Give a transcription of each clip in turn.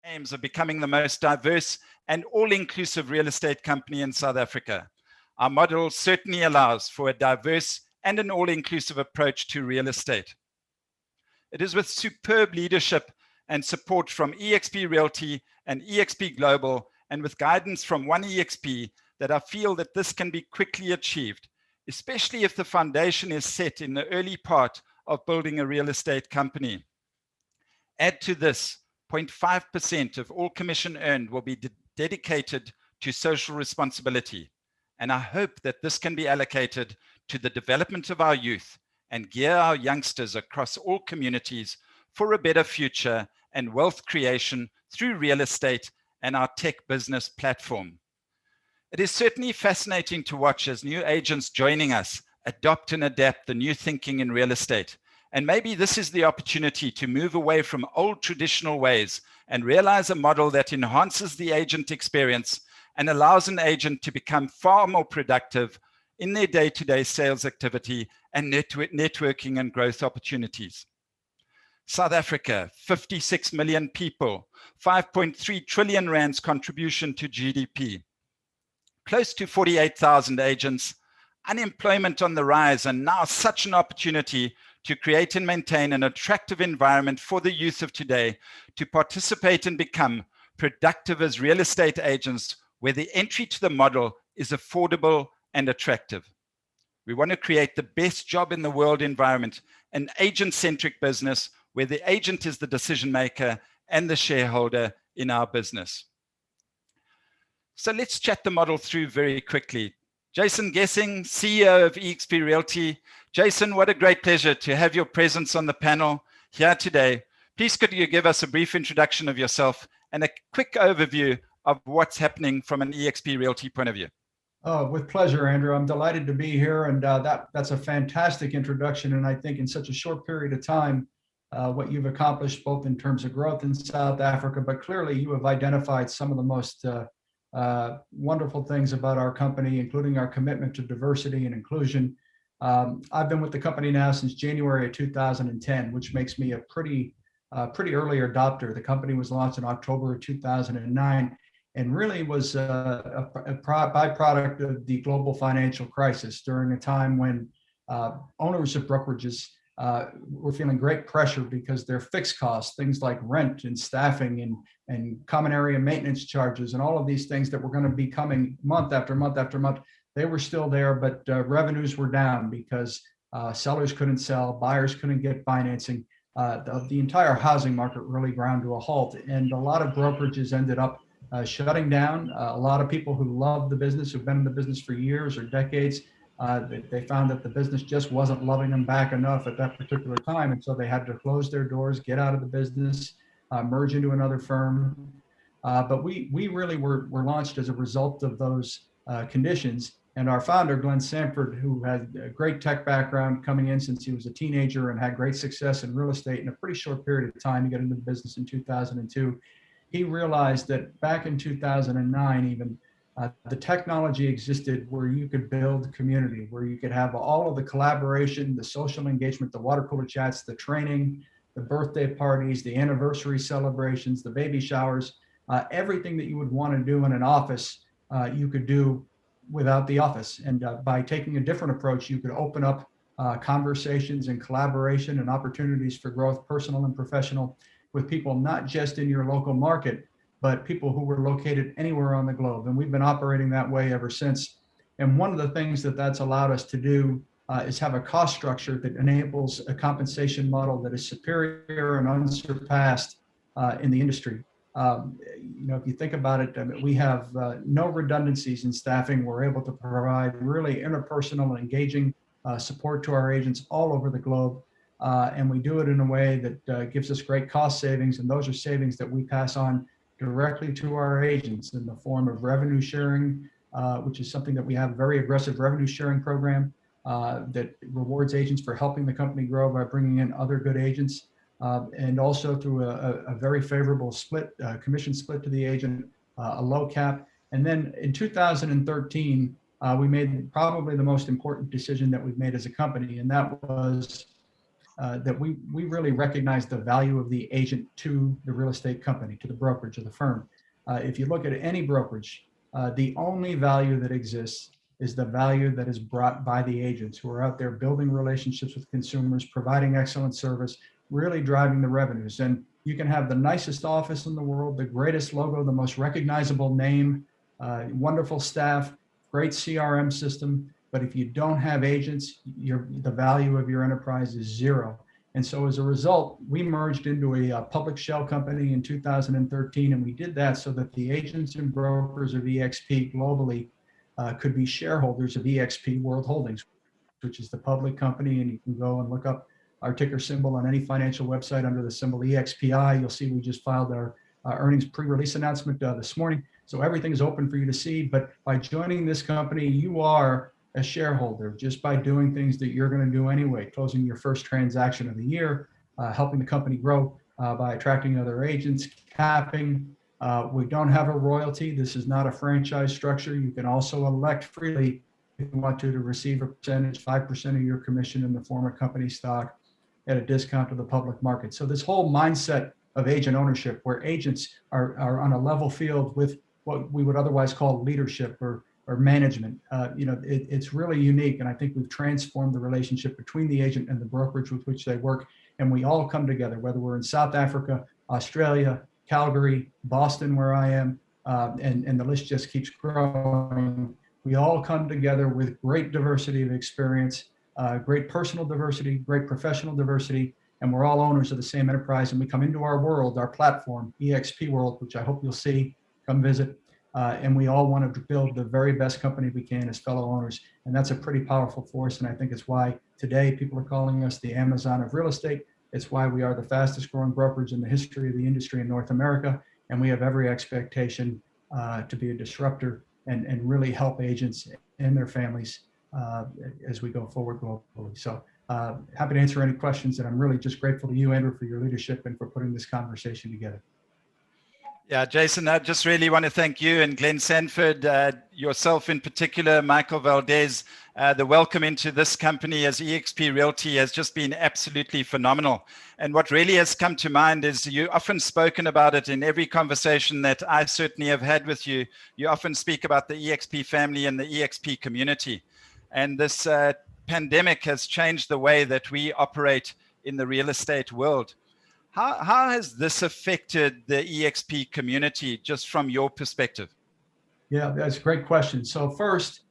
aims of becoming the most diverse and all-inclusive real estate company in South Africa. Our model certainly allows for a diverse and an all-inclusive approach to real estate. It is with superb leadership and support from eXp Realty and eXp Global, and with guidance from One eXp, that I feel that this can be quickly achieved, especially if the foundation is set in the early part of building a real estate company. Add to this, 0.5% of all commission earned will be dedicated to social responsibility. And I hope that this can be allocated to the development of our youth and gear our youngsters across all communities for a better future and wealth creation through real estate and our tech business platform. It is certainly fascinating to watch as new agents joining us adopt and adapt the new thinking in real estate. And maybe this is the opportunity to move away from old traditional ways and realize a model that enhances the agent experience and allows an agent to become far more productive in their day-to-day sales activity and networking and growth opportunities. South Africa, 56 million people, 5.3 trillion rands contribution to GDP, close to 48,000 agents, unemployment on the rise, and now such an opportunity to create and maintain an attractive environment for the youth of today to participate and become productive as real estate agents, where the entry to the model is affordable and attractive. We want to create the best job in the world environment, an agent-centric business where the agent is the decision maker and the shareholder in our business. So let's chat the model through very quickly. Jason Gessing, CEO of eXp Realty. Jason, what a great pleasure to have your presence on the panel here today. Please could you give us a brief introduction of yourself and a quick overview of what's happening from an eXp Realty point of view? Oh, with pleasure, Andrew. I'm delighted to be here, and that's a fantastic introduction. And I think in such a short period of time, what you've accomplished both in terms of growth in South Africa, but clearly you have identified some of the most wonderful things about our company, including our commitment to diversity and inclusion. I've been with the company now since January of 2010, which makes me a pretty early adopter. The company was launched in October of 2009. And really was a byproduct of the global financial crisis during a time when owners of brokerages were feeling great pressure because their fixed costs, things like rent and staffing and common area maintenance charges and all of these things that were going to be coming month after month after month, they were still there, but revenues were down because sellers couldn't sell, buyers couldn't get financing. The entire housing market really ground to a halt, and a lot of brokerages ended up shutting down. A lot of people who love the business, who've been in the business for years or decades, they found that the business just wasn't loving them back enough at that particular time. And so they had to close their doors, get out of the business, merge into another firm. But we really were launched as a result of those conditions. And our founder, Glenn Sanford, who had a great tech background coming in since he was a teenager and had great success in real estate in a pretty short period of time, he got into the business in 2002. He realized that back in 2009, even the technology existed where you could build community, where you could have all of the collaboration, the social engagement, the water cooler chats, the training, the birthday parties, the anniversary celebrations, the baby showers, everything that you would want to do in an office, you could do without the office. And by taking a different approach, you could open up conversations and collaboration and opportunities for growth, personal and professional, with people not just in your local market, but people who were located anywhere on the globe. And we've been operating that way ever since. And one of the things that that's allowed us to do is have a cost structure that enables a compensation model that is superior and unsurpassed in the industry. If you think about it, I mean, we have no redundancies in staffing. We're able to provide really interpersonal and engaging support to our agents all over the globe. And we do it in a way that gives us great cost savings. And those are savings that we pass on directly to our agents in the form of revenue sharing, which is something that we have a very aggressive revenue sharing program that rewards agents for helping the company grow by bringing in other good agents. And also through a very favorable split, commission split to the agent, a low cap. And then in 2013, we made probably the most important decision that we've made as a company, and that was that we really recognize the value of the agent to the real estate company, to the brokerage of the firm. If you look at any brokerage, the only value that exists is the value that is brought by the agents who are out there building relationships with consumers, providing excellent service, really driving the revenues. And you can have the nicest office in the world, the greatest logo, the most recognizable name, wonderful staff, great CRM system. But if you don't have agents, the value of your enterprise is zero. And so as a result, we merged into a public shell company in 2013. And we did that so that the agents and brokers of eXp globally could be shareholders of eXp World Holdings, which is the public company. And you can go and look up our ticker symbol on any financial website under the symbol EXPI. You'll see we just filed our earnings pre-release announcement this morning. So everything is open for you to see. But by joining this company, you are a shareholder just by doing things that you're going to do anyway, closing your first transaction of the year, helping the company grow by attracting other agents, capping. We don't have a royalty. This is not a franchise structure. You can also elect freely if you want to receive a percentage, 5% of your commission in the form of company stock at a discount to the public market. So this whole mindset of agent ownership, where agents are on a level field with what we would otherwise call leadership or management, it's really unique. And I think we've transformed the relationship between the agent and the brokerage with which they work. And we all come together, whether we're in South Africa, Australia, Calgary, Boston, where I am, and the list just keeps growing. We all come together with great diversity of experience, great personal diversity, great professional diversity, and we're all owners of the same enterprise. And we come into our world, our platform, eXp World, which I hope you'll see, come visit. And we all want to build the very best company we can as fellow owners. And that's a pretty powerful force. And I think it's why today people are calling us the Amazon of real estate. It's why we are the fastest growing brokerage in the history of the industry in North America. And we have every expectation to be a disruptor and really help agents and their families as we go forward globally. So happy to answer any questions. And I'm really just grateful to you, Andrew, for your leadership and for putting this conversation together. Yeah, Jason, I just really want to thank you and Glenn Sanford, yourself in particular, Michael Valdez. The welcome into this company as eXp Realty has just been absolutely phenomenal. And what really has come to mind is you often spoken about it in every conversation that I certainly have had with you. You often speak about the eXp family and the eXp community. And this pandemic has changed the way that we operate in the real estate world. How has this affected the eXp community, just from your perspective? Yeah, that's a great question. So first,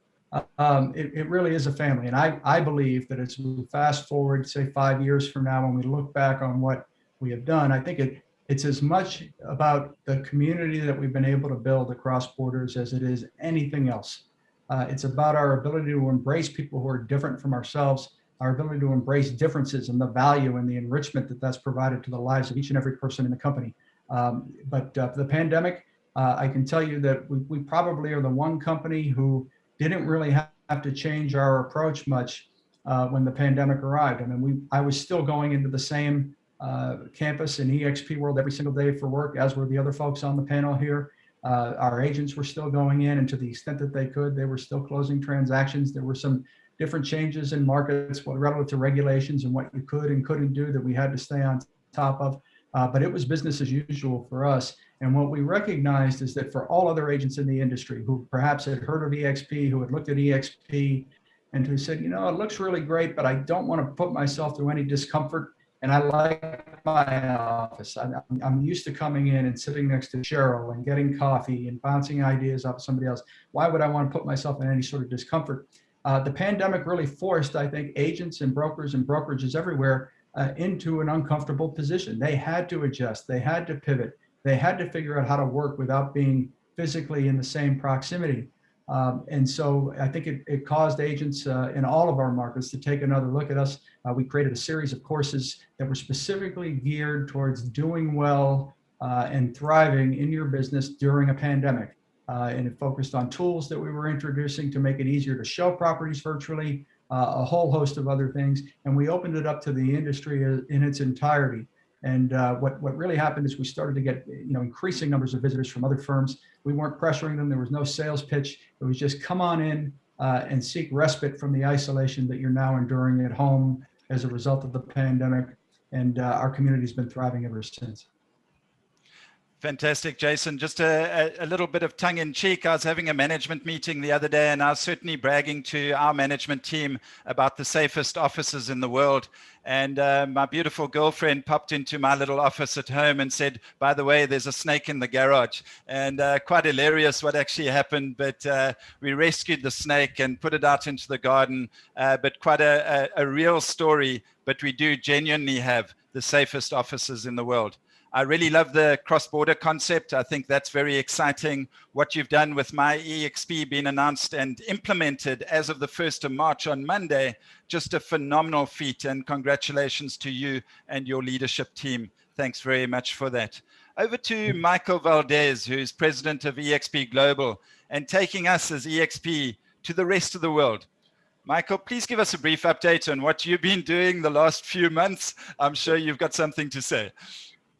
it really is a family. And I believe that as we fast forward, say 5 years from now, when we look back on what we have done, I think it's as much about the community that we've been able to build across borders as it is anything else. It's about our ability to embrace people who are different from ourselves, our ability to embrace differences and the value and the enrichment that that's provided to the lives of each and every person in the company. But the pandemic, I can tell you that we probably are the one company who didn't really have to change our approach much when the pandemic arrived. I mean, I was still going into the same campus in eXp World every single day for work, as were the other folks on the panel here. Our agents were still going in, and to the extent that they could, they were still closing transactions. There were some different changes in markets relative to regulations and what you could and couldn't do that we had to stay on top of. But it was business as usual for us. And what we recognized is that for all other agents in the industry who perhaps had heard of eXp, who had looked at eXp, and who said, it looks really great, but I don't want to put myself through any discomfort. And I like my office. I'm used to coming in and sitting next to Cheryl and getting coffee and bouncing ideas off somebody else. Why would I want to put myself in any sort of discomfort? The pandemic really forced, I think, agents and brokers and brokerages everywhere into an uncomfortable position. They had to adjust. They had to pivot. They had to figure out how to work without being physically in the same proximity. And so I think it caused agents in all of our markets to take another look at us. We created a series of courses that were specifically geared towards doing well and thriving in your business during a pandemic. And it focused on tools that we were introducing to make it easier to show properties virtually, a whole host of other things. And we opened it up to the industry in its entirety. And what really happened is we started to get increasing numbers of visitors from other firms. We weren't pressuring them. There was no sales pitch. It was just come on in and seek respite from the isolation that you're now enduring at home. as a result of the pandemic, and our community's been thriving ever since. Fantastic, Jason. Just a little bit of tongue in cheek. I was having a management meeting the other day, and I was certainly bragging to our management team about the safest offices in the world. And my beautiful girlfriend popped into my little office at home and said, by the way, there's a snake in the garage. And quite hilarious what actually happened. But we rescued the snake and put it out into the garden. But quite a real story. But we do genuinely have the safest offices in the world. I really love the cross-border concept. I think that's very exciting. What you've done with My eXp being announced and implemented as of the 1st of March on Monday, just a phenomenal feat, and congratulations to you and your leadership team. Thanks very much for that. Over to Michael Valdez, who's president of eXp Global and taking us as eXp to the rest of the world. Michael, please give us a brief update on what you've been doing the last few months. I'm sure you've got something to say.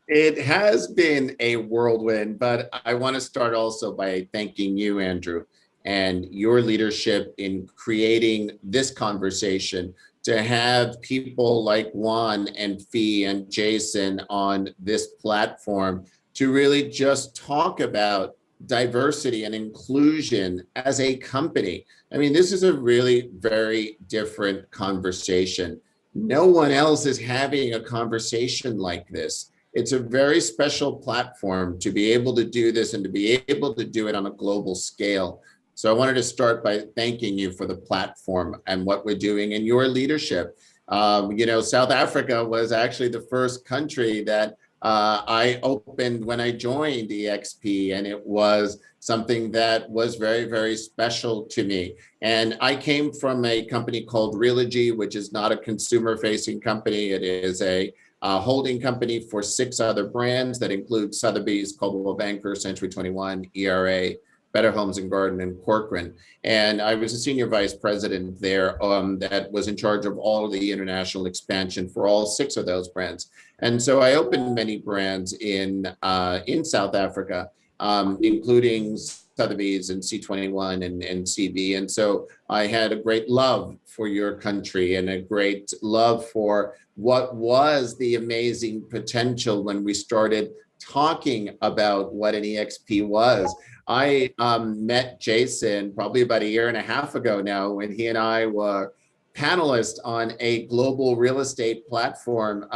It has been a whirlwind, but I want to start also by thanking you, Andrew, and your leadership in creating this conversation, to have people like Juan and Fee and Jason on this platform to really just talk about diversity and inclusion as a company. I mean, this is a really very different conversation. No one else is having a conversation like this. It's a very special platform to be able to do this and to be able to do it on a global scale. So I wanted to start by thanking you for the platform and what we're doing and your leadership. South Africa was actually the first country that I opened when I joined eXp, and it was something that was very, very special to me. And I came from a company called Realogy, which is not a consumer-facing company. It is a holding company for 6 other brands that include Sotheby's, Coldwell Banker, Century 21, ERA, Better Homes and Garden, and Corcoran. And I was a senior vice president there that was in charge of all of the international expansion for all 6 of those brands. And so I opened many brands in South Africa, including Sotheby's and C21 and CB. And so I had a great love for your country and a great love for what was the amazing potential when we started talking about what an eXp was. I met Jason probably about 1.5 years ago now, when he and I were panelists on a global real estate platform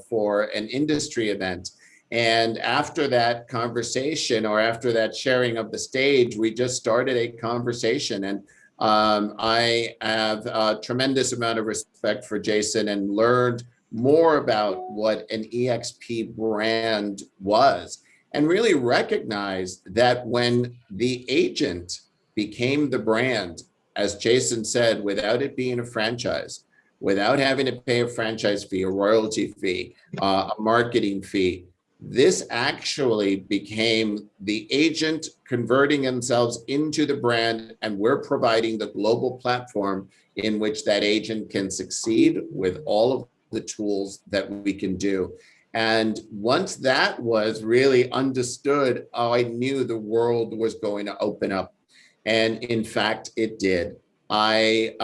for an industry event. And after that conversation, or after that sharing of the stage, we just started a conversation. And I have a tremendous amount of respect for Jason and learned more about what an eXp brand was, and really recognized that when the agent became the brand, as Jason said, without it being a franchise, without having to pay a franchise fee, a royalty fee, a marketing fee, this actually became the agent converting themselves into the brand, and we're providing the global platform in which that agent can succeed with all of the tools that we can do. And once that was really understood, I knew the world was going to open up. And in fact, it did. I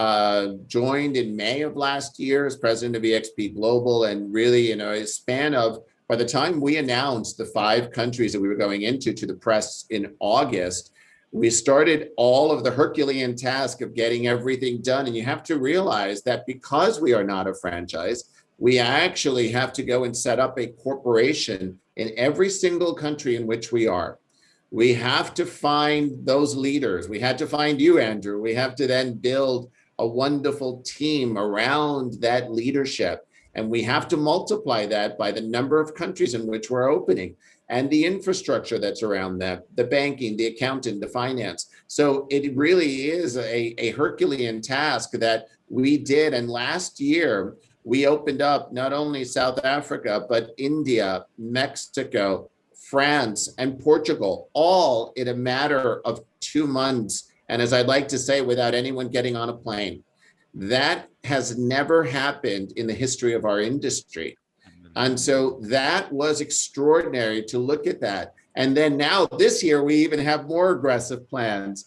joined in May of last year as president of eXp Global, and really, a span of, by the time we announced the 5 countries that we were going into to the press in August, we started all of the Herculean task of getting everything done. And you have to realize that because we are not a franchise, we actually have to go and set up a corporation in every single country in which we are. We have to find those leaders. We had to find you, Andrew. We have to then build a wonderful team around that leadership. And we have to multiply that by the number of countries in which we're opening and the infrastructure that's around that, the banking, the accounting, the finance. So it really is a Herculean task that we did. And last year, we opened up not only South Africa, but India, Mexico, France, and Portugal, all in a matter of 2 months. And as I'd like to say, without anyone getting on a plane. That has never happened in the history of our industry. And so that was extraordinary to look at that. And then now this year, we even have more aggressive plans.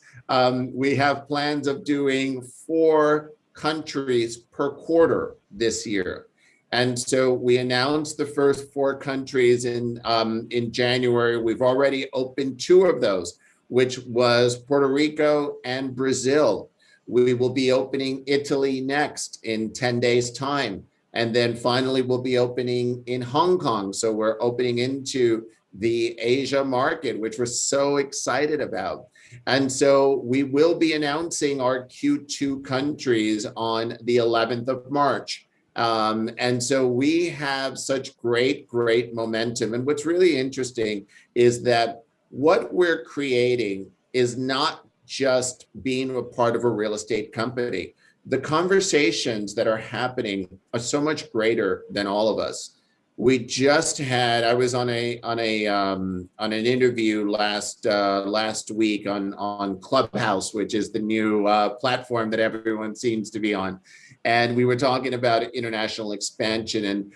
We have plans of doing 4 countries per quarter this year. And so we announced the first 4 countries in January. We've already opened 2 of those, which was Puerto Rico and Brazil. We will be opening Italy next in 10 days' time. And then finally, we'll be opening in Hong Kong. So we're opening into the Asia market, which we're so excited about. And so we will be announcing our Q2 countries on the 11th of March. And so we have such great momentum. And what's really interesting is that what we're creating is not just being a part of a real estate company. The conversations that are happening are so much greater than all of us. We just had, I was on an interview last week on Clubhouse, which is the new platform that everyone seems to be on. And we were talking about international expansion, and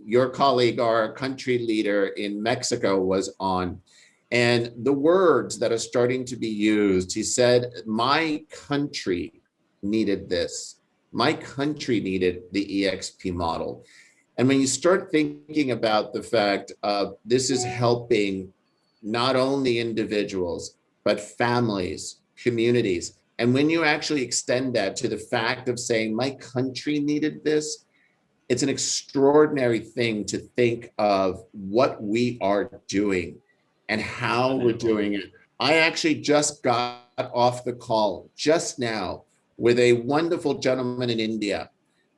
your colleague, our country leader in Mexico, was on. And the words that are starting to be used, he said, my country needed this. My country needed the eXp model. And when you start thinking about the fact of this is helping not only individuals, but families, communities. And when you actually extend that to the fact of saying, my country needed this, it's an extraordinary thing to think of what we are doing and how we're doing it. I actually just got off the call just now with a wonderful gentleman in India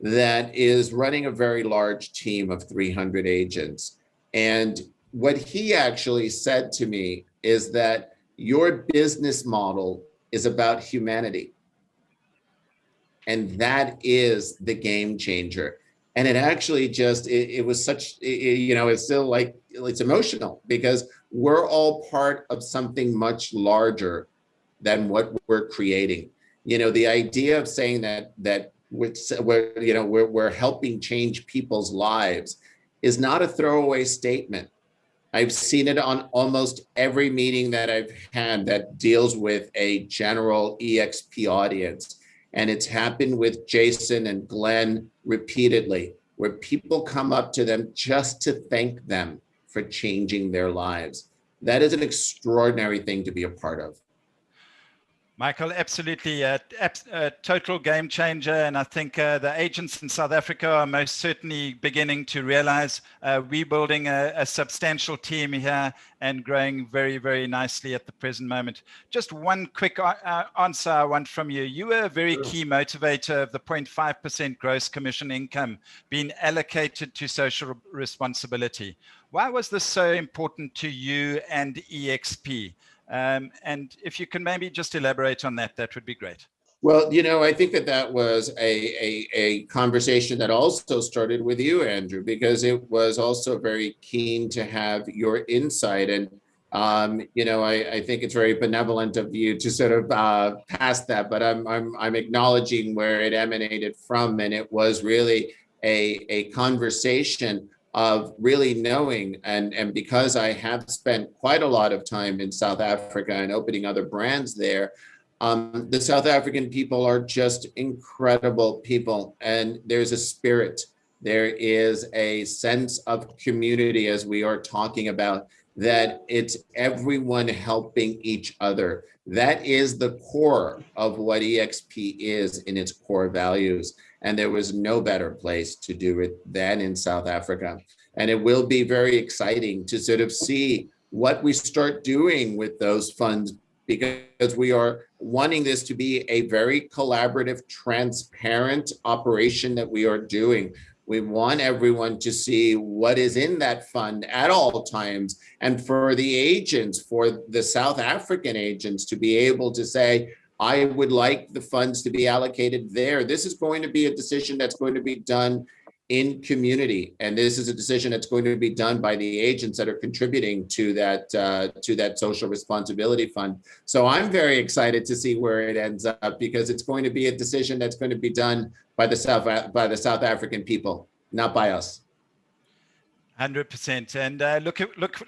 that is running a very large team of 300 agents. And what he actually said to me is that your business model is about humanity. And that is the game changer. And it actually just, it was such, it's still like, it's emotional because we're all part of something much larger than what we're creating. The idea of saying that we're helping change people's lives is not a throwaway statement. I've seen it on almost every meeting that I've had that deals with a general eXp audience. And it's happened with Jason and Glenn repeatedly, where people come up to them just to thank them for changing their lives. That is an extraordinary thing to be a part of. Michael, absolutely a total game changer. And I think the agents in South Africa are most certainly beginning to realize we're building a substantial team here and growing very, very nicely at the present moment. Just one quick answer I want from you. You were a very key motivator of the 0.5% gross commission income being allocated to social responsibility. Why was this so important to you and eXp? And if you can maybe just elaborate on that, that would be great. Well, I think that was a conversation that also started with you, Andrew, because it was also very keen to have your insight. And, I think it's very benevolent of you to sort of pass that, but I'm acknowledging where it emanated from. And it was really a conversation of really knowing, and because I have spent quite a lot of time in South Africa and opening other brands there, the South African people are just incredible people, and there's a spirit. There is a sense of community, as we are talking about, that it's everyone helping each other. That is the core of what eXp is in its core values. And there was no better place to do it than in South Africa. And it will be very exciting to sort of see what we start doing with those funds, because we are wanting this to be a very collaborative, transparent operation that we are doing. We want everyone to see what is in that fund at all times. And for the agents, for the South African agents to be able to say, I would like the funds to be allocated there. This is going to be a decision that's going to be done in community. And this is a decision that's going to be done by the agents that are contributing to that social responsibility fund. So I'm very excited to see where it ends up, because it's going to be a decision that's going to be done by the South African people, not by us. 100%. And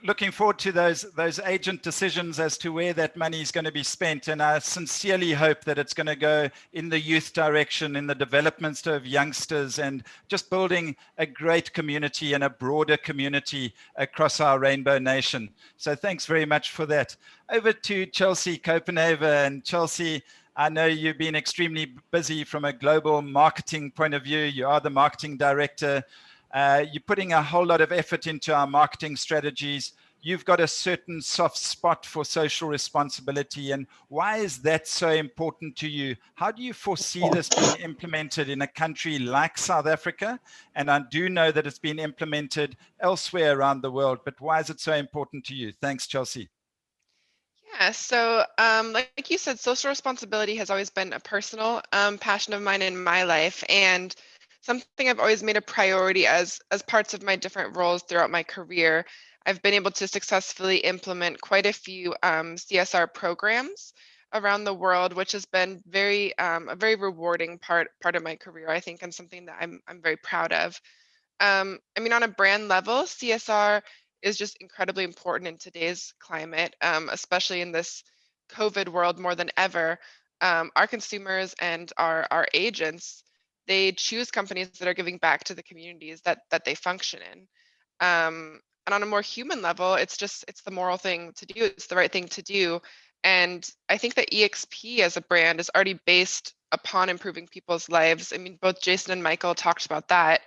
looking forward to those agent decisions as to where that money is going to be spent. And I sincerely hope that it's going to go in the youth direction, in the development of youngsters, and just building a great community and a broader community across our Rainbow Nation. So thanks very much for that. Over to Chelsea Copenhagen. And Chelsea, I know you've been extremely busy from a global marketing point of view. You are the marketing director. You're putting a whole lot of effort into our marketing strategies. You've got a certain soft spot for social responsibility. And why is that so important to you? How do you foresee this being implemented in a country like South Africa? And I do know that it's been implemented elsewhere around the world, but why is it so important to you? Thanks, Chelsea. Yeah, so like you said, social responsibility has always been a personal passion of mine in my life, and something I've always made a priority as parts of my different roles throughout my career. I've been able to successfully implement quite a few CSR programs around the world, which has been a very rewarding part of my career, I think, and something that I'm very proud of. I mean, on a brand level, CSR is just incredibly important in today's climate, especially in this COVID world more than ever. Our consumers and our agents, they choose companies that are giving back to the communities that they function in. And on a more human level, it's the moral thing to do. It's the right thing to do. And I think that eXp as a brand is already based upon improving people's lives. I mean, both Jason and Michael talked about that.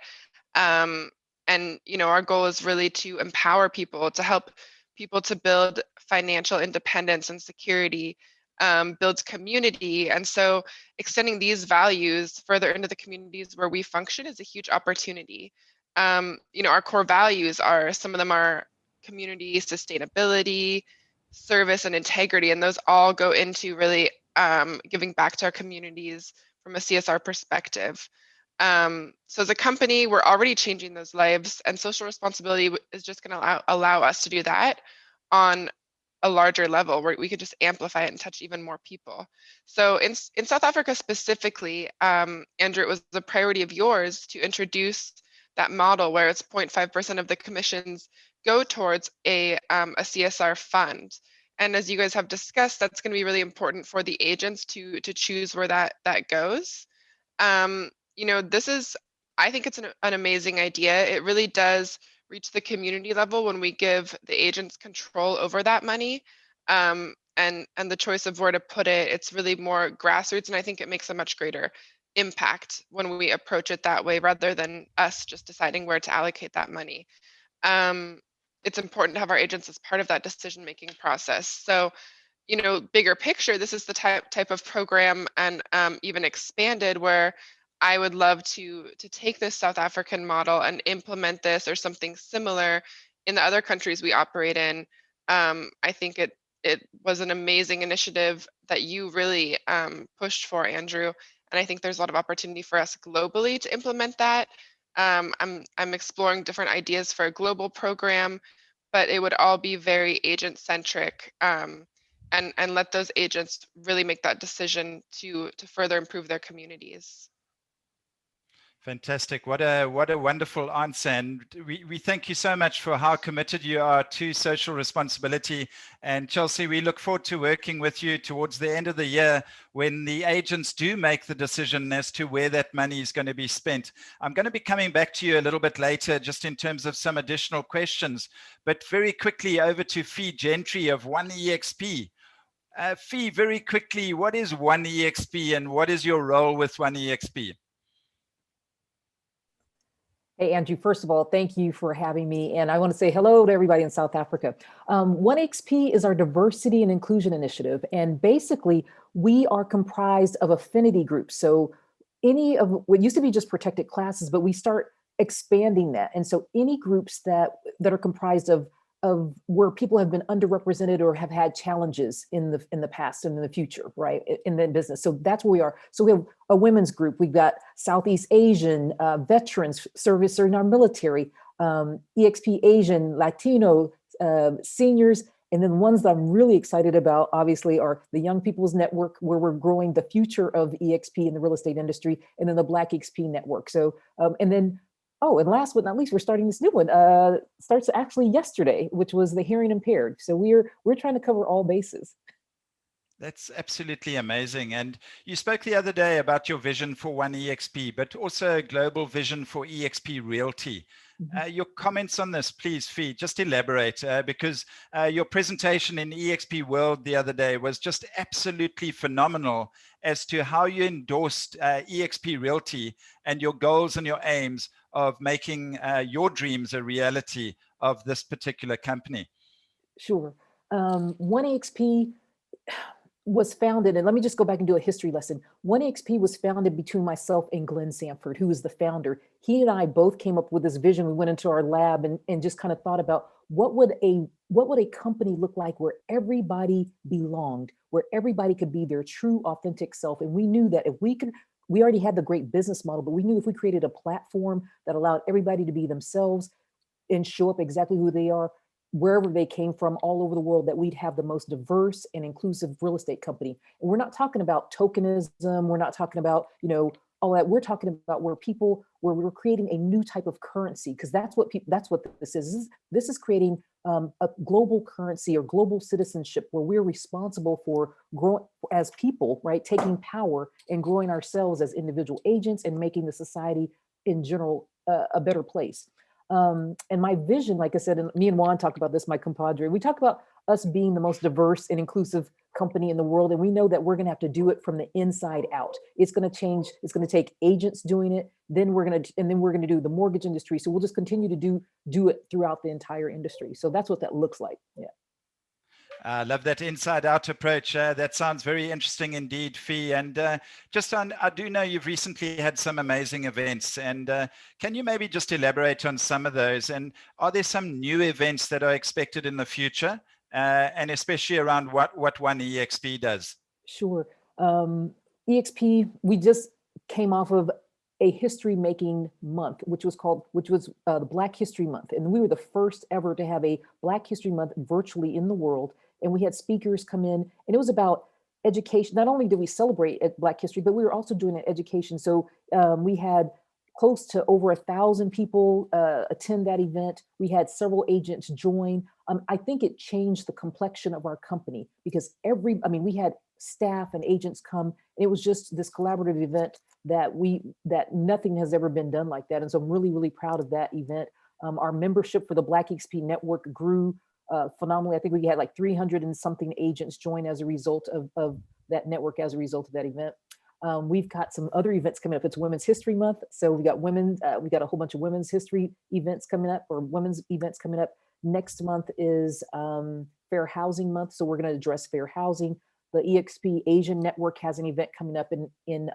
And our goal is really to empower people, to help people to build financial independence and security, builds community. And so extending these values further into the communities where we function is a huge opportunity. Our core values some of them are community, sustainability, service, and integrity. And those all go into really giving back to our communities from a CSR perspective. So as a company, we're already changing those lives, and social responsibility is just going to allow us to do that on a larger level where we could just amplify it and touch even more people. So in South Africa specifically, Andrew, it was the priority of yours to introduce that model where it's 0.5% of the commissions go towards a CSR fund. And as you guys have discussed, that's going to be really important for the agents to choose where that goes. I think it's an amazing idea. It really does reach the community level when we give the agents control over that money, and the choice of where to put it. It's really more grassroots, and I think it makes a much greater impact when we approach it that way rather than us just deciding where to allocate that money. It's important to have our agents as part of that decision-making process. So, bigger picture, this is the type of program and even expanded where I would love to take this South African model and implement this or something similar in the other countries we operate in. I think it was an amazing initiative that you really pushed for, Andrew. And I think there's a lot of opportunity for us globally to implement that. I'm exploring different ideas for a global program, but it would all be very agent centric, and let those agents really make that decision to further improve their communities. Fantastic. What a wonderful answer. And we thank you so much for how committed you are to social responsibility. And Chelsea, we look forward to working with you towards the end of the year when the agents do make the decision as to where that money is going to be spent. I'm going to be coming back to you a little bit later just in terms of some additional questions, but very quickly over to Fee Gentry of One eXp. Fee, very quickly, what is One eXp and what is your role with One eXp? Hey, Andrew, first of all, thank you for having me. And I want to say hello to everybody in South Africa. One eXp is our diversity and inclusion initiative. And basically, we are comprised of affinity groups. So any of what used to be just protected classes, but we start expanding that. And so any groups that are comprised of where people have been underrepresented or have had challenges in the past and in the future, right, in the business. So that's where we are. So we have a women's group. We've got Southeast Asian, veterans, service in our military, eXp Asian, Latino, seniors, and then ones that I'm really excited about, obviously, are the Young People's Network, where we're growing the future of eXp in the real estate industry, and then the Black eXp Network. So, and then Oh, and last but not least, we're starting this new one. Starts actually yesterday, which was the hearing impaired. So we're trying to cover all bases. That's absolutely amazing. And you spoke the other day about your vision for One eXp, but also a global vision for eXp Realty. Your comments on this, please, Fee, just elaborate, because your presentation in eXp World the other day was just absolutely phenomenal as to how you endorsed eXp Realty and your goals and your aims of making your dreams a reality of this particular company. Sure. One eXp was founded, and let me just go back and do a history lesson. One eXp was founded between myself and Glenn Sanford, who is the founder. He and I both came up with this vision. We went into our lab and just kind of thought about what would a company look like where everybody belonged, where everybody could be their true, authentic self. And we knew that if we already had the great business model, but we knew if we created a platform that allowed everybody to be themselves and show up exactly who they are, wherever they came from all over the world, that we'd have the most diverse and inclusive real estate company. And we're not talking about tokenism. We're not talking about, all that. We're talking about where we're creating a new type of currency, because that's what this is. This is creating a global currency or global citizenship where we're responsible for growing as people, right? Taking power and growing ourselves as individual agents and making the society in general a better place. And my vision, like I said, and me and Juan talked about this, my compadre, we talk about us being the most diverse and inclusive company in the world. And we know that we're going to have to do it from the inside out. It's going to change. It's going to take agents doing it. Then we're going to do the mortgage industry. So we'll just continue to do it throughout the entire industry. So that's what that looks like. Yeah. I love that inside out approach. That sounds very interesting indeed, Fee. And I do know you've recently had some amazing events. And can you maybe just elaborate on some of those? And are there some new events that are expected in the future? And especially around what One eXp does? Sure. eXp, we just came off of a history making month, which was the Black History Month. And we were the first ever to have a Black History Month virtually in the world. And we had speakers come in, and it was about education. Not only did we celebrate at Black History, but we were also doing an education. So we had close to over 1,000 people attend that event. We had several agents join. I think it changed the complexion of our company because we had staff and agents come, and it was just this collaborative event that nothing has ever been done like that. And so I'm really, really proud of that event. Our membership for the Black XP Network grew phenomenally. I think we had like 300 and something agents join as a result of that network, as a result of that event. We've got some other events coming up. It's Women's History Month. So we got a whole bunch of women's history events coming up, or women's events coming up. Next month is Fair Housing Month. So we're going to address fair housing. The eXp Asian Network has an event coming up in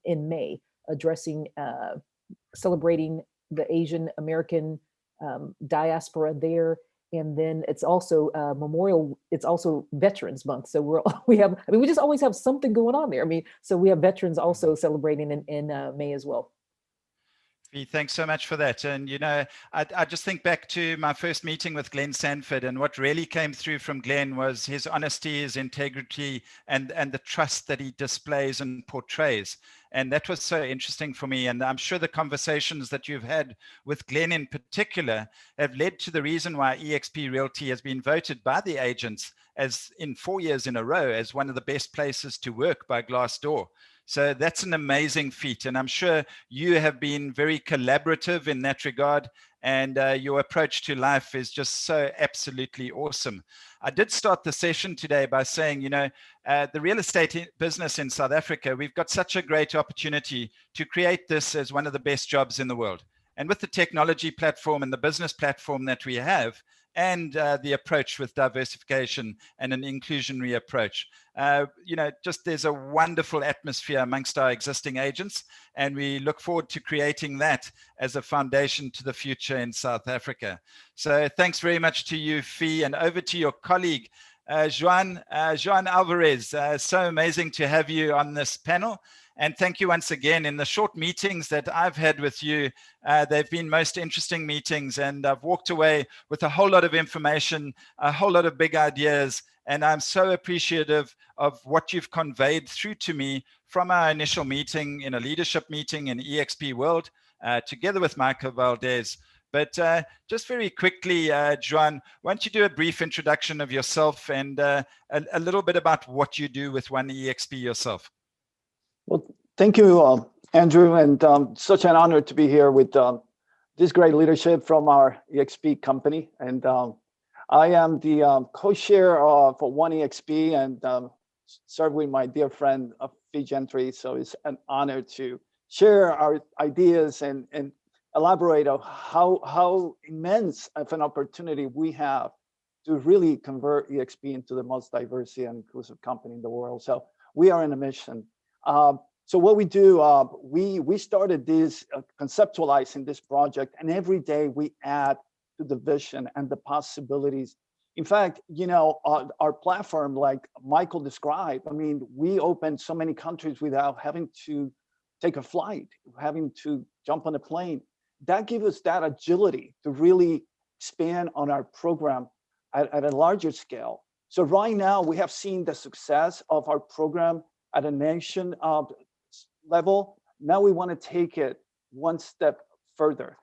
May, addressing, celebrating the Asian American diaspora there. And then it's also it's also Veterans Month. So we just always have something going on there. So we have veterans also celebrating in May as well. Thanks so much for that. And, I just think back to my first meeting with Glenn Sanford, and what really came through from Glenn was his honesty, his integrity, and the trust that he displays and portrays. And that was so interesting for me. And I'm sure the conversations that you've had with Glenn in particular have led to the reason why eXp Realty has been voted by the agents as in 4 years in a row as one of the best places to work by Glassdoor. So that's an amazing feat. And I'm sure you have been very collaborative in that regard. And your approach to life is just so absolutely awesome. I did start the session today by saying, the real estate business in South Africa, we've got such a great opportunity to create this as one of the best jobs in the world. And with the technology platform and the business platform that we have, and the approach with diversification and an inclusionary approach, just there's a wonderful atmosphere amongst our existing agents, and we look forward to creating that as a foundation to the future in South Africa. So thanks very much to you, Fee, and over to your colleague, Joan Alvarez. So amazing to have you on this panel. And thank you once again. In the short meetings that I've had with you, they've been most interesting meetings, and I've walked away with a whole lot of information, a whole lot of big ideas, and I'm so appreciative of what you've conveyed through to me from our initial meeting in a leadership meeting in eXp World, together with Michael Valdez. But just very quickly, Joan, why don't you do a brief introduction of yourself and a little bit about what you do with One eXp yourself? Well, thank you, Andrew, and such an honor to be here with this great leadership from our eXp company. And I am the co-chair for One eXp and serve with my dear friend Fee Gentry. So it's an honor to share our ideas and elaborate on how immense of an opportunity we have to really convert eXp into the most diverse and inclusive company in the world. So we are in a mission. So what we do, we started this conceptualizing this project, and every day we add to the vision and the possibilities. In fact, you know, our platform, like Michael described, I mean, we opened so many countries without having to take a flight, having to jump on a plane. That gives us that agility to really expand on our program at a larger scale. So right now we have seen the success of our program at a nation level. Now we want to take it one step further.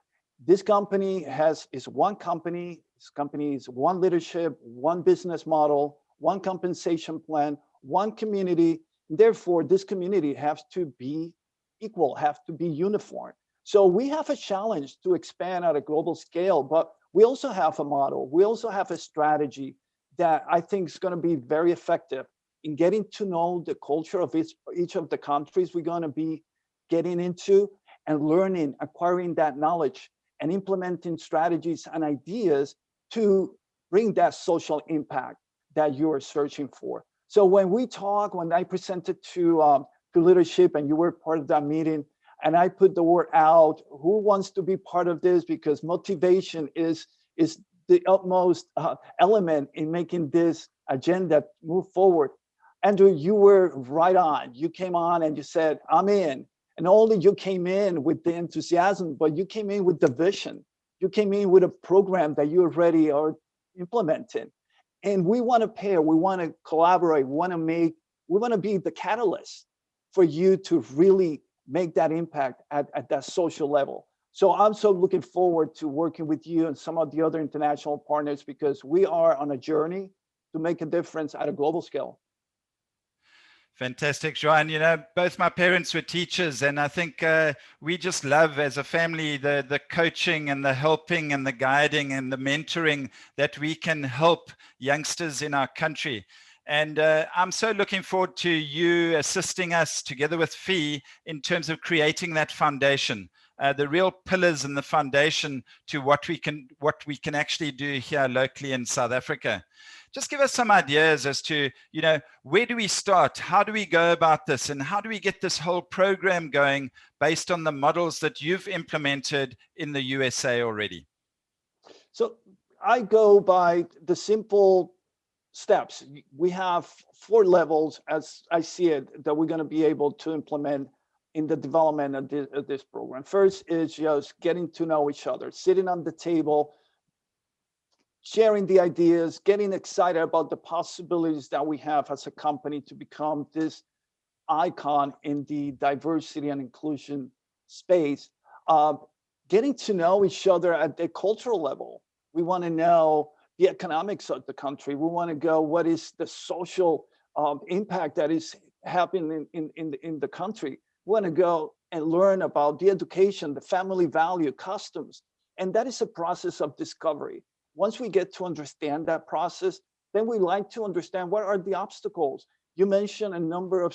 This company is one company. This company is one leadership, one business model, one compensation plan, one community. Therefore, this community has to be equal, have to be uniform. So we have a challenge to expand at a global scale, but we also have a model. We also have a strategy that I think is going to be very effective in getting to know the culture of each of the countries we're going to be getting into, and learning, acquiring that knowledge, and implementing strategies and ideas to bring that social impact that you are searching for. So when I presented to leadership, and you were part of that meeting, and I put the word out, who wants to be part of this? Because motivation is the utmost element in making this agenda move forward. Andrew, you were right on. You came on and you said, I'm in. And only you came in with the enthusiasm, but you came in with the vision. You came in with a program that you already are implementing. And we want to pair, we want to collaborate, we want to be the catalyst for you to really make that impact at that social level. So I'm so looking forward to working with you and some of the other international partners, because we are on a journey to make a difference at a global scale. Fantastic, Joan. You know, both my parents were teachers, and I think we just love as a family the coaching and the helping and the guiding and the mentoring that we can help youngsters in our country. And I'm so looking forward to you assisting us together with Fee in terms of creating that foundation, the real pillars and the foundation to what we can actually do here locally in South Africa. Just give us some ideas as to, you know, where do we start? How do we go about this? And how do we get this whole program going based on the models that you've implemented in the USA already? So I go by the simple steps. We have 4 levels, as I see it, that we're going to be able to implement in the development of this program. First is just getting to know each other, sitting on the table, sharing the ideas, getting excited about the possibilities that we have as a company to become this icon in the diversity and inclusion space. Getting to know each other at the cultural level. We want to know the economics of the country. We want to go, what is the social impact that is happening in the country? We want to go and learn about the education, the family value, customs. And that is a process of discovery. Once we get to understand that process, then we like to understand what are the obstacles. You mentioned a number of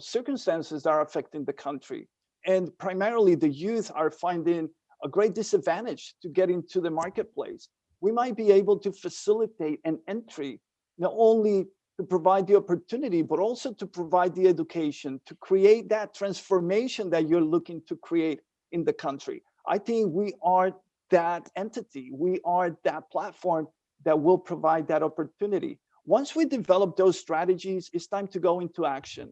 circumstances that are affecting the country. And primarily the youth are finding a great disadvantage to get into the marketplace. We might be able to facilitate an entry, not only to provide the opportunity, but also to provide the education, to create that transformation that you're looking to create in the country. I think we are that entity. We are that platform that will provide that opportunity. Once we develop those strategies, it's time to go into action.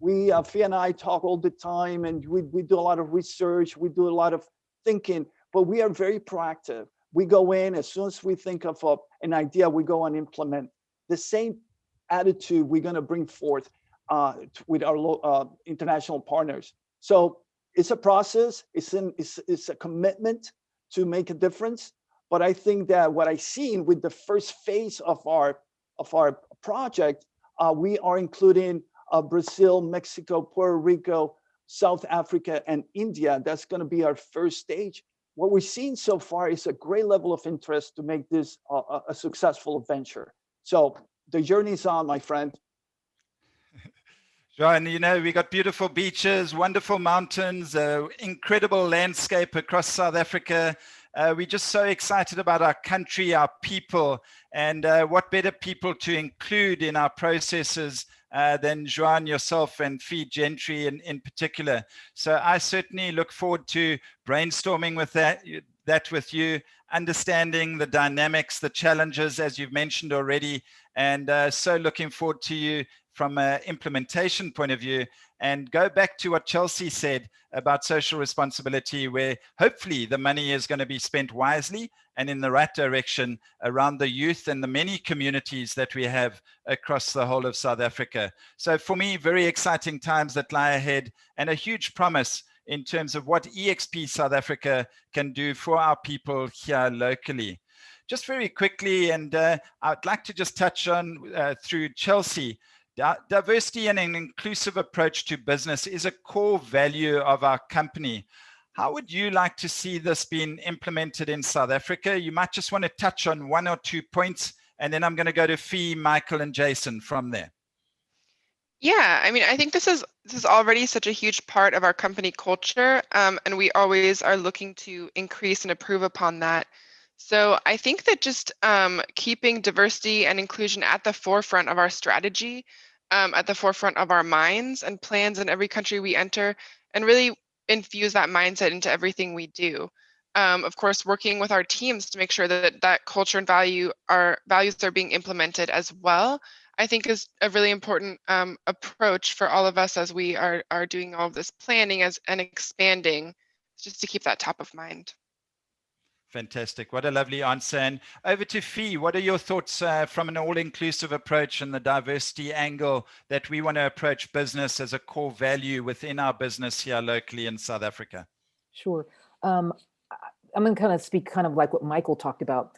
Fee and I talk all the time, and we do a lot of research, we do a lot of thinking, but we are very proactive. We go in, as soon as we think of an idea, we go and implement. The same attitude we're going to bring forth with our international partners. So it's a process. It's a commitment to make a difference. But I think that what I've seen with the first phase of our project, we are including Brazil, Mexico, Puerto Rico, South Africa, and India. That's going to be our first stage. What we've seen so far is a great level of interest to make this a successful venture. So the journey's on, my friend. Joan, you know, we got beautiful beaches, wonderful mountains, incredible landscape across South Africa. We're just so excited about our country, our people, and what better people to include in our processes than Joan, yourself, and Fee Gentry in particular. So I certainly look forward to brainstorming with that with you, understanding the dynamics, the challenges, as you've mentioned already, and so looking forward to you from an implementation point of view. And go back to what Chelsea said about social responsibility, where hopefully the money is going to be spent wisely and in the right direction around the youth and the many communities that we have across the whole of South Africa. So for me, very exciting times that lie ahead, and a huge promise in terms of what eXp South Africa can do for our people here locally. Just very quickly, and I'd like to just touch on through Chelsea, diversity and an inclusive approach to business is a core value of our company. How would you like to see this being implemented in South Africa? You might just want to touch on 1 or 2 points, and then I'm going to go to Fee, Michael, and Jason from there. Yeah, I mean, I think this is already such a huge part of our company culture, and we always are looking to increase and improve upon that. So I think that just keeping diversity and inclusion at the forefront of our strategy, at the forefront of our minds and plans in every country we enter, and really infuse that mindset into everything we do. Of course, working with our teams to make sure that culture and values are being implemented as well, I think is a really important approach for all of us as we are doing all of this planning and expanding, just to keep that top of mind. Fantastic. What a lovely answer. And over to Fee, what are your thoughts from an all-inclusive approach and the diversity angle that we want to approach business as a core value within our business here locally in South Africa? Sure. I'm going to kind of speak kind of like what Michael talked about.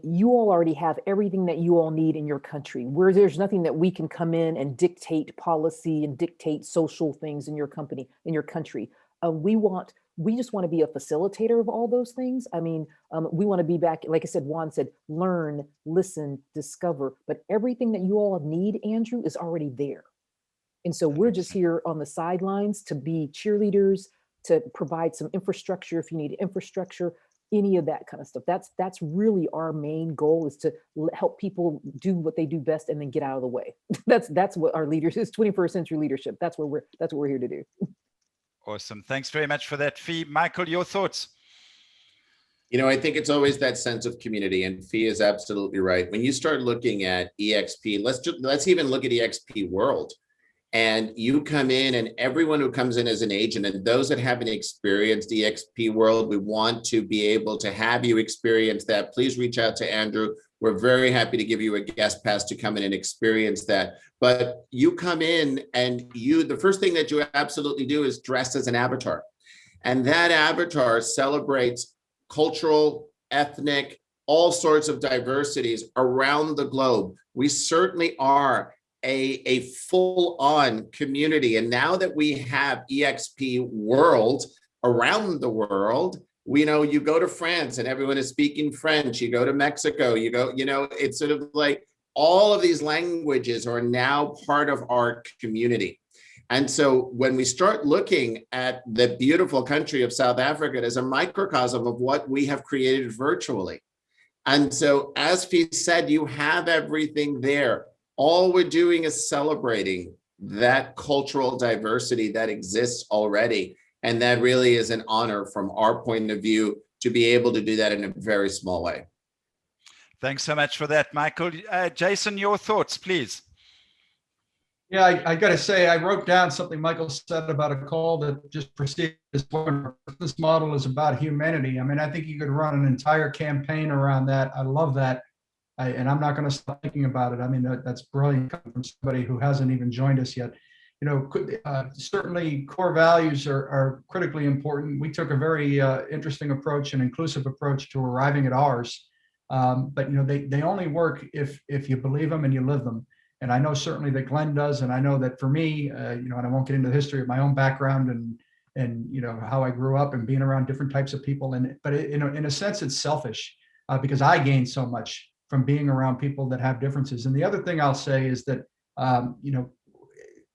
You all already have everything that you all need in your country, where there's nothing that we can come in and dictate policy and dictate social things in your company, in your country. We just want to be a facilitator of all those things. I mean, we want to be back, like I said, Juan said, learn, listen, discover, but everything that you all need, Andrew, is already there. And so we're just here on the sidelines to be cheerleaders, to provide some infrastructure if you need infrastructure, any of that kind of stuff. That's really our main goal, is to help people do what they do best and then get out of the way. That's what our leaders is, 21st century leadership. That's what we're here to do. Awesome. Thanks very much for that, Fee. Michael, your thoughts? You know, I think it's always that sense of community, and Fee is absolutely right. When you start looking at eXp, let's even look at eXp World. And you come in, and everyone who comes in as an agent, and those that haven't experienced eXp World, we want to be able to have you experience that. Please reach out to Andrew. We're very happy to give you a guest pass to come in and experience that. But you come in, and the first thing that you absolutely do is dress as an avatar. And that avatar celebrates cultural, ethnic, all sorts of diversities around the globe. We certainly are a full-on community. And now that we have eXp World around the world, we know you go to France and everyone is speaking French. You go to Mexico, it's sort of like all of these languages are now part of our community. And so when we start looking at the beautiful country of South Africa as a microcosm of what we have created virtually. And so, as Fee said, you have everything there. All we're doing is celebrating that cultural diversity that exists already. And that really is an honor from our point of view to be able to do that in a very small way. Thanks so much for that, Michael. Jason, your thoughts, please. Yeah, I got to say, I wrote down something Michael said about a call that just preceded this one. This model is about humanity. I mean, I think you could run an entire campaign around that. I love that. And I'm not going to stop thinking about it. I mean, that's brilliant coming from somebody who hasn't even joined us yet. certainly core values are critically important. We took a very interesting approach, an inclusive approach to arriving at ours. But they only work if you believe them and you live them. And I know certainly that Glenn does, and I know that for me, and I won't get into the history of my own background and how I grew up and being around different types of people. But in a sense, it's selfish because I gained so much from being around people that have differences. And the other thing I'll say is that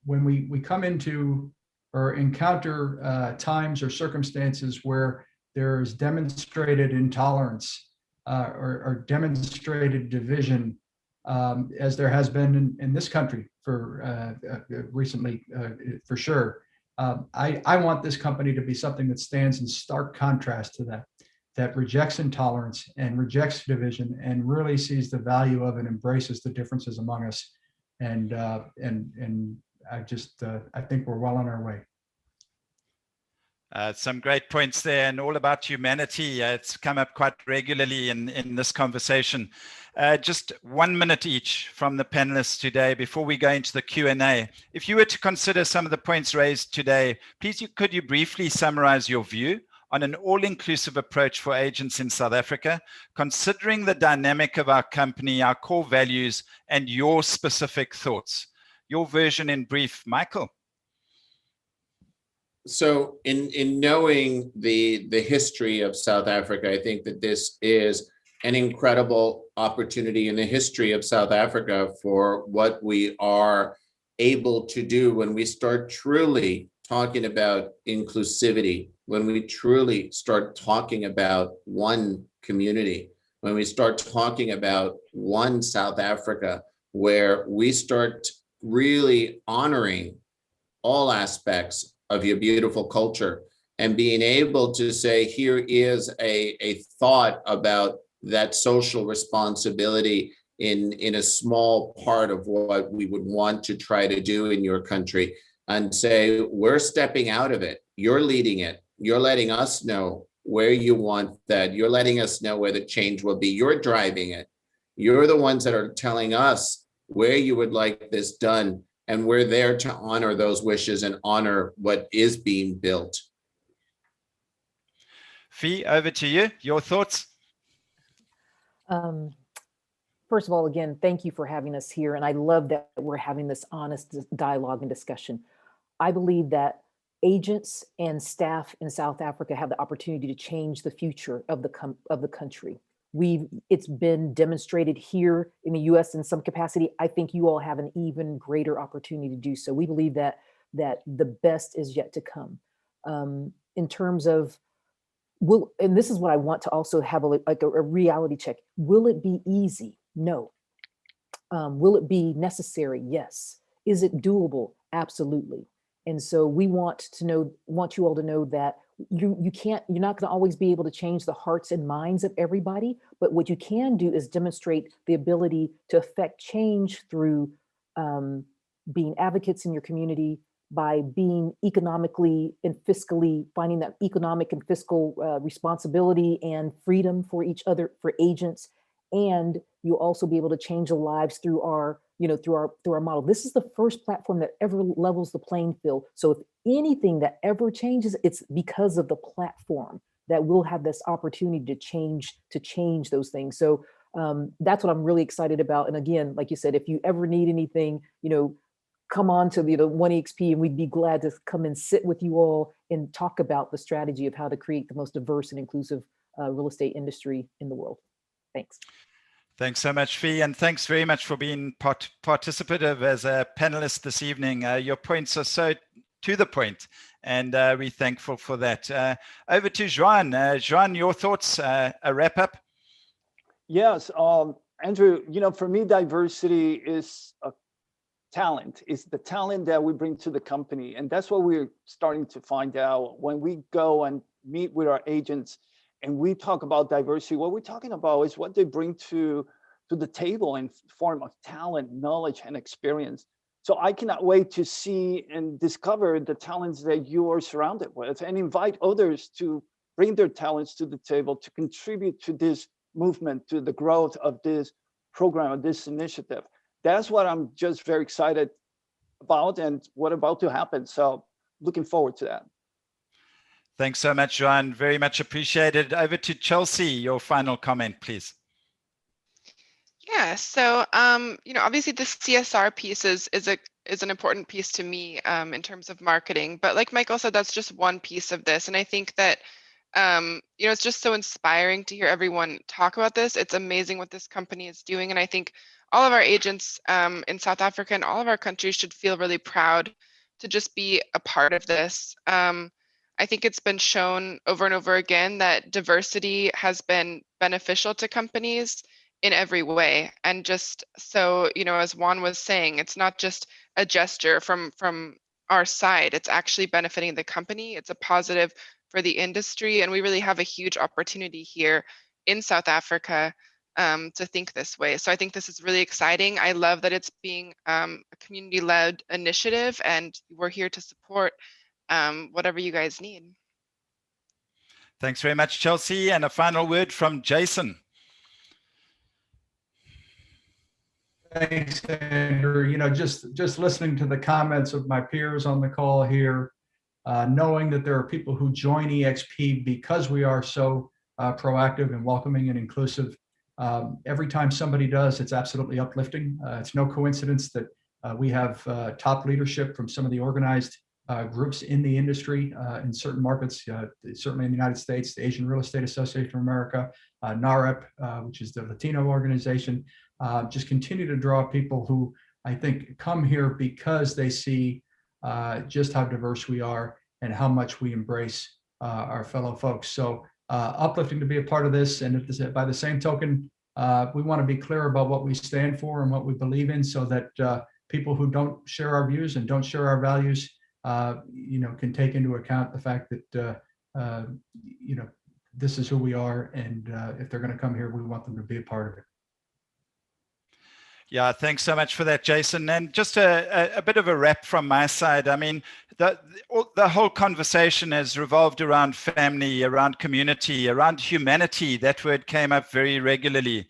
when we come into or encounter times or circumstances where there is demonstrated intolerance or demonstrated division, as there has been in this country for recently, for sure. I want this company to be something that stands in stark contrast to that rejects intolerance and rejects division and really sees the value of and embraces the differences among us. And I think we're well on our way. Some great points there, and all about humanity. It's come up quite regularly in this conversation. Just 1 minute each from the panelists today before we go into the Q&A. If you were to consider some of the points raised today, please could you briefly summarize your view on an all-inclusive approach for agents in South Africa, considering the dynamic of our company, our core values, and your specific thoughts? Your version in brief, Michael. So in knowing the history of South Africa, I think that this is an incredible opportunity in the history of South Africa for what we are able to do when we start truly talking about inclusivity, when we truly start talking about one community, when we start talking about one South Africa, where we start really honoring all aspects of your beautiful culture and being able to say, here is a thought about that social responsibility in a small part of what we would want to try to do in your country, and say, we're stepping out of it. You're leading it. You're letting us know where you want that. You're letting us know where the change will be. You're driving it. You're the ones that are telling us where you would like this done. And we're there to honor those wishes and honor what is being built. Fee, over to you. Your thoughts? First of all, again, thank you for having us here. And I love that we're having this honest dialogue and discussion. I believe that agents and staff in South Africa have the opportunity to change the future of the country. It's been demonstrated here in the US in some capacity. I think you all have an even greater opportunity to do so. We believe that the best is yet to come. In terms of, and this is what I want to also have a reality check. Will it be easy? No. Will it be necessary? Yes. Is it doable? Absolutely. And so we want you all to know that you're not going to always be able to change the hearts and minds of everybody, but what you can do is demonstrate the ability to affect change through being advocates in your community, by being economically and fiscally, finding that economic and fiscal responsibility and freedom for each other, for agents. And you'll also be able to change the lives through our model. This is the first platform that ever levels the playing field. So if anything that ever changes, it's because of the platform that we'll have this opportunity to change those things. So that's what I'm really excited about. And again, like you said, if you ever need anything, come on to the One eXp, and we'd be glad to come and sit with you all and talk about the strategy of how to create the most diverse and inclusive real estate industry in the world. Thanks. Thanks so much, Fee, and thanks very much for being participative as a panelist this evening. Your points are so to the point, and we're thankful for that. Over to Joan. Joan, your thoughts, a wrap up? Yes, Andrew, for me, diversity is a talent. It's the talent that we bring to the company. And that's what we're starting to find out when we go and meet with our agents and we talk about diversity. What we're talking about is what they bring to the table in form of talent, knowledge, and experience. So I cannot wait to see and discover the talents that you are surrounded with and invite others to bring their talents to the table to contribute to this movement, to the growth of this program, of this initiative. That's what I'm just very excited about and what about to happen. So looking forward to that. Thanks so much, Johan. Very much appreciated. Over to Chelsea, your final comment, please. Yeah, so obviously the CSR piece is an important piece to me in terms of marketing. But like Michael said, that's just one piece of this. And I think that it's just so inspiring to hear everyone talk about this. It's amazing what this company is doing. And I think all of our agents in South Africa and all of our countries should feel really proud to just be a part of this. I think it's been shown over and over again that diversity has been beneficial to companies in every way. And just so, as Juan was saying, it's not just a gesture from our side, it's actually benefiting the company. It's a positive for the industry. And we really have a huge opportunity here in South Africa to think this way. So I think this is really exciting. I love that it's being a community-led initiative, and we're here to support whatever you guys need. Thanks very much, Chelsea. And a final word from Jason. Thanks, Andrew. Just listening to the comments of my peers on the call here, knowing that there are people who join eXp because we are so proactive and welcoming and inclusive. Every time somebody does, it's absolutely uplifting. It's no coincidence that we have top leadership from some of the organized groups in the industry in certain markets, certainly in the United States, the Asian Real Estate Association of America, NAREP, which is the Latino organization. Just continue to draw people who I think come here because they see just how diverse we are and how much we embrace our fellow folks. So uplifting to be a part of this. And by the same token, we want to be clear about what we stand for and what we believe in, so that people who don't share our views and don't share our values, can take into account the fact that, this is who we are. And if they're going to come here, we want them to be a part of it. Yeah, thanks so much for that, Jason. And just a bit of a wrap from my side. I mean, the whole conversation has revolved around family, around community, around humanity. That word came up very regularly.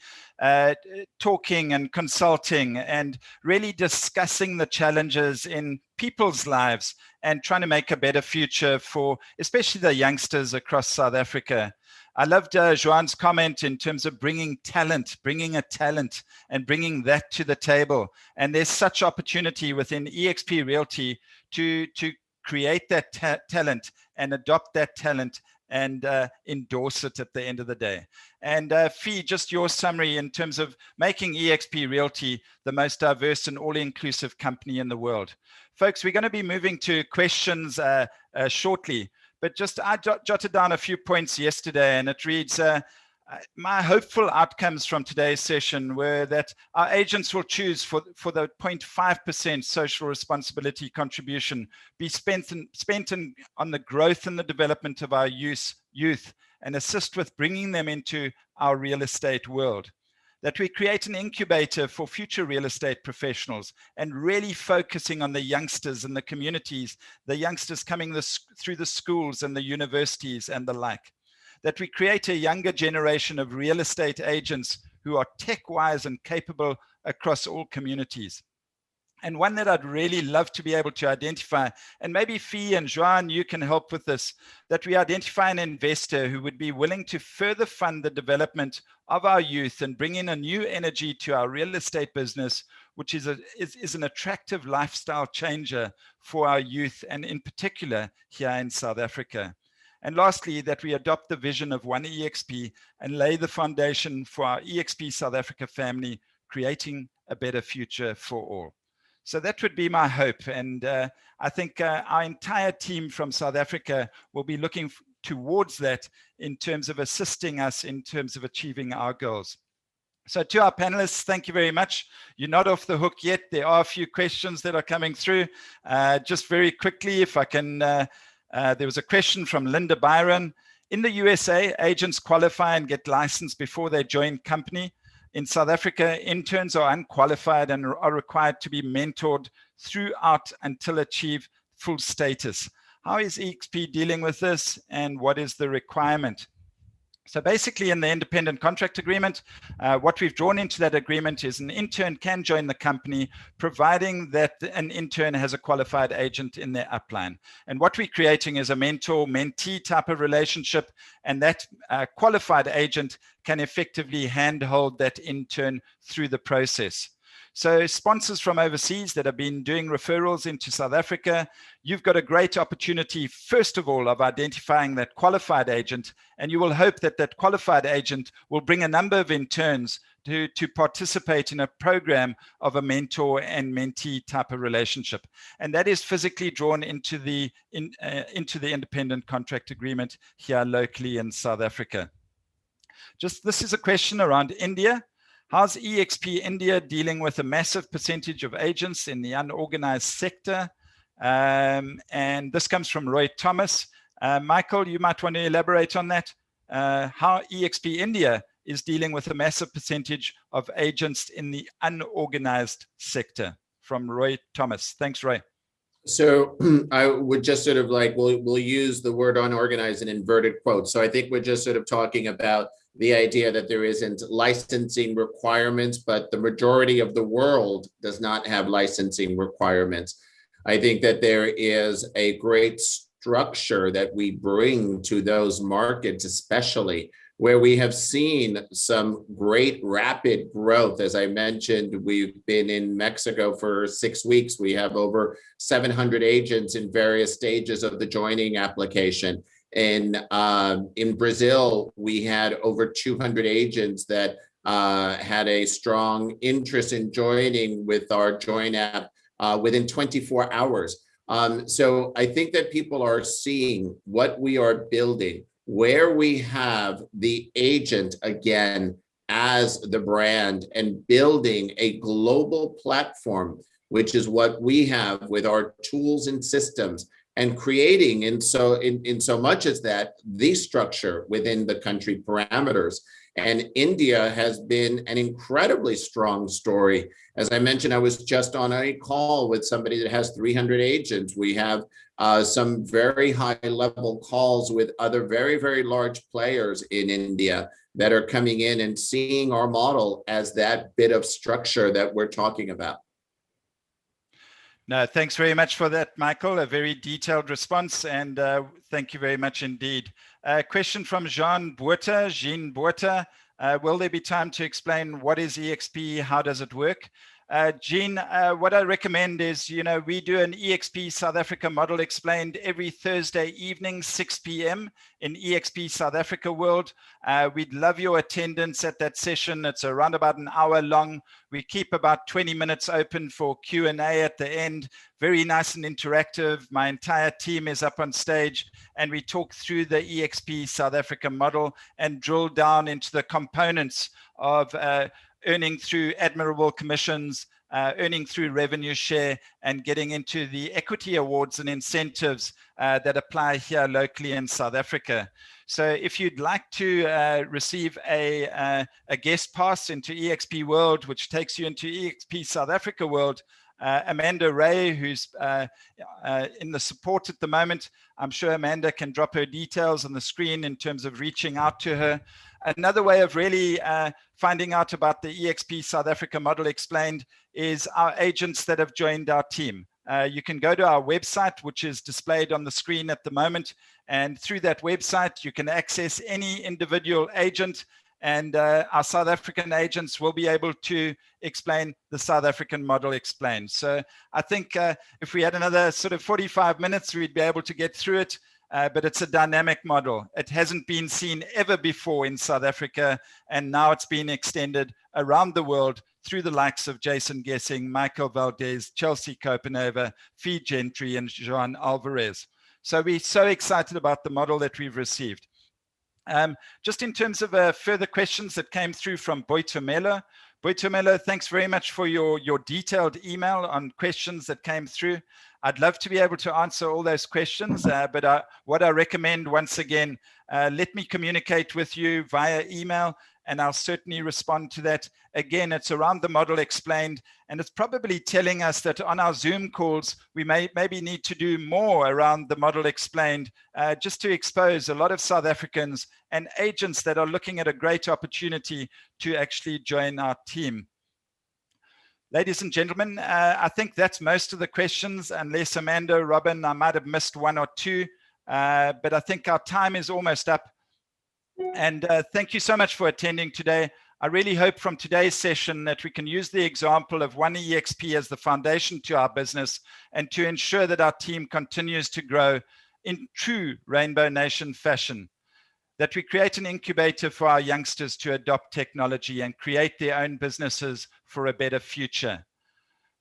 Talking and consulting and really discussing the challenges in people's lives and trying to make a better future for especially the youngsters across South Africa. I loved Joan's comment in terms of bringing a talent and bringing that to the table. And there's such opportunity within eXp Realty to create that talent and adopt that talent and endorse it at the end of the day. And Fee, just your summary in terms of making eXp Realty the most diverse and all-inclusive company in the world. Folks, we're going to be moving to questions shortly. But I jotted down a few points yesterday, and it reads, my hopeful outcomes from today's session were that our agents will choose for the 0.5% social responsibility contribution be spent on the growth and the development of our youth and assist with bringing them into our real estate world. That we create an incubator for future real estate professionals and really focusing on the youngsters and the communities, the youngsters coming through the schools and the universities and the like. That we create a younger generation of real estate agents who are tech-wise and capable across all communities. And one that I'd really love to be able to identify, and maybe Fee and Joan, you can help with this, that we identify an investor who would be willing to further fund the development of our youth and bring in a new energy to our real estate business, which is an attractive lifestyle changer for our youth, and in particular here in South Africa. And lastly, that we adopt the vision of One eXp and lay the foundation for our eXp South Africa family, creating a better future for all. So that would be my hope. And I think our entire team from South Africa will be looking towards that in terms of assisting us in terms of achieving our goals. So to our panelists, thank you very much. You're not off the hook yet. There are a few questions that are coming through. Just very quickly, if I can, there was a question from Linda Byron. In the USA, agents qualify and get licensed before they join company. In South Africa, interns are unqualified and are required to be mentored throughout until achieve full status. How is eXp dealing with this, and what is the requirement? So basically in the independent contract agreement, what we've drawn into that agreement is an intern can join the company, providing that an intern has a qualified agent in their upline. And what we're creating is a mentor-mentee type of relationship, and that qualified agent can effectively handhold that intern through the process. So sponsors from overseas that have been doing referrals into South Africa, you've got a great opportunity, first of all, of identifying that qualified agent, and you will hope that that qualified agent will bring a number of interns to participate in a program of a mentor and mentee type of relationship. And that is physically drawn into the independent contract agreement here locally in South Africa. This is a question around India. How's eXp India dealing with a massive percentage of agents in the unorganized sector? And this comes from Roy Thomas. Michael, you might want to elaborate on that. How eXp India is dealing with a massive percentage of agents in the unorganized sector, from Roy Thomas. Thanks, Roy. So I would just sort of like, we'll use the word unorganized in inverted quotes. So I think we're just sort of talking about the idea that there isn't licensing requirements, but the majority of the world does not have licensing requirements. I think that there is a great structure that we bring to those markets, especially where we have seen some great rapid growth. As I mentioned, we've been in Mexico for 6 weeks. We have over 700 agents in various stages of the joining application. In Brazil, we had over 200 agents that had a strong interest in joining with our Join app within 24 hours. So I think that people are seeing what we are building, where we have the agent again as the brand and building a global platform, which is what we have with our tools and systems, and creating in so much as that the structure within the country parameters. And India has been an incredibly strong story. As I mentioned, I was just on a call with somebody that has 300 agents. We have some very high level calls with other very, very large players in India that are coming in and seeing our model as that bit of structure that we're talking about. No, thanks very much for that, Michael. A very detailed response, and thank you very much indeed. A question from Jean Boerta. Will there be time to explain what is eXp? How does it work? Jean, what I recommend is, we do an eXp South Africa model explained every Thursday evening, 6 p.m. in eXp South Africa World. We'd love your attendance at that session. It's around about an hour long. We keep about 20 minutes open for Q&A at the end. Very nice and interactive. My entire team is up on stage, and we talk through the eXp South Africa model and drill down into the components of earning through admirable commissions, earning through revenue share, and getting into the equity awards and incentives that apply here locally in South Africa. So if you'd like to receive a guest pass into eXp World, which takes you into eXp South Africa World, Amanda Ray, who's in the support at the moment, I'm sure Amanda can drop her details on the screen in terms of reaching out to her. Another way of really finding out about the eXp South Africa model explained is our agents that have joined our team. You can go to our website, which is displayed on the screen at the moment. And through that website, you can access any individual agent, and our South African agents will be able to explain the South African model explained. So I think if we had another sort of 45 minutes, we'd be able to get through it. But it's a dynamic model. It hasn't been seen ever before in South Africa, and now it's been extended around the world through the likes of Jason Gessing, Michael Valdez, Chelsea Copenova, Fee Gentry, and Jean Alvarez. So we're so excited about the model that we've received. Just in terms of further questions that came through from Boitumelo. Boitumelo, thanks very much for your detailed email on questions that came through. I'd love to be able to answer all those questions, but what I recommend, once again, let me communicate with you via email, and I'll certainly respond to that. Again, it's around the model explained, and it's probably telling us that on our Zoom calls, we maybe need to do more around the model explained, just to expose a lot of South Africans and agents that are looking at a great opportunity to actually join our team. Ladies and gentlemen, I think that's most of the questions, unless Amanda, Robin, I might have missed one or two, but I think our time is almost up. And thank you so much for attending today. I really hope from today's session that we can use the example of One eXp as the foundation to our business and to ensure that our team continues to grow in true Rainbow Nation fashion, that we create an incubator for our youngsters to adopt technology and create their own businesses for a better future.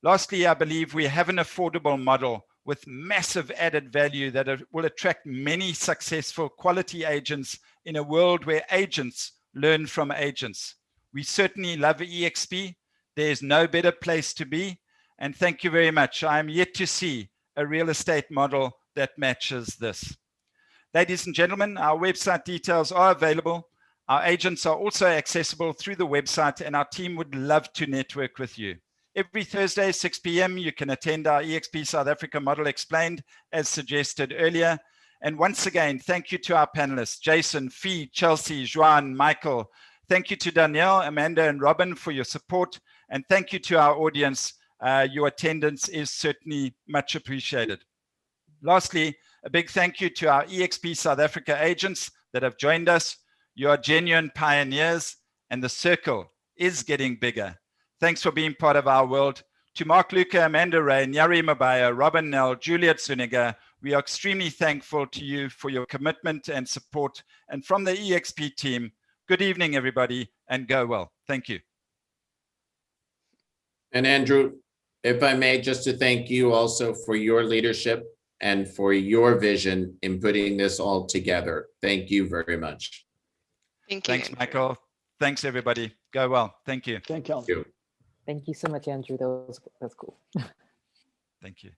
Lastly, I believe we have an affordable model with massive added value that will attract many successful quality agents in a world where agents learn from agents. We certainly love eXp. There's no better place to be. And thank you very much. I am yet to see a real estate model that matches this. Ladies and gentlemen, our website details are available. Our agents are also accessible through the website, and our team would love to network with you. Every Thursday, 6 p.m., you can attend our eXp South Africa Model Explained, as suggested earlier. And once again, thank you to our panelists, Jason, Fee, Chelsea, Juan, Michael. Thank you to Danielle, Amanda, and Robin for your support. And thank you to our audience. Your attendance is certainly much appreciated. Lastly, a big thank you to our eXp South Africa agents that have joined us. You are genuine pioneers, and the circle is getting bigger. Thanks for being part of our world. To Mark Luca, Amanda Ray, Nyari Mabaya, Robin Nell, Juliet Zuniga, we are extremely thankful to you for your commitment and support. And from the eXp team, good evening, everybody, and go well. Thank you. And Andrew, if I may, just to thank you also for your leadership and for your vision in putting this all together. Thank you very much. Thank you. Thanks, Michael. Thanks, everybody. Go well. Thank you. Thank you. Thank you. Thank you so much, Andrew. That's cool. Thank you.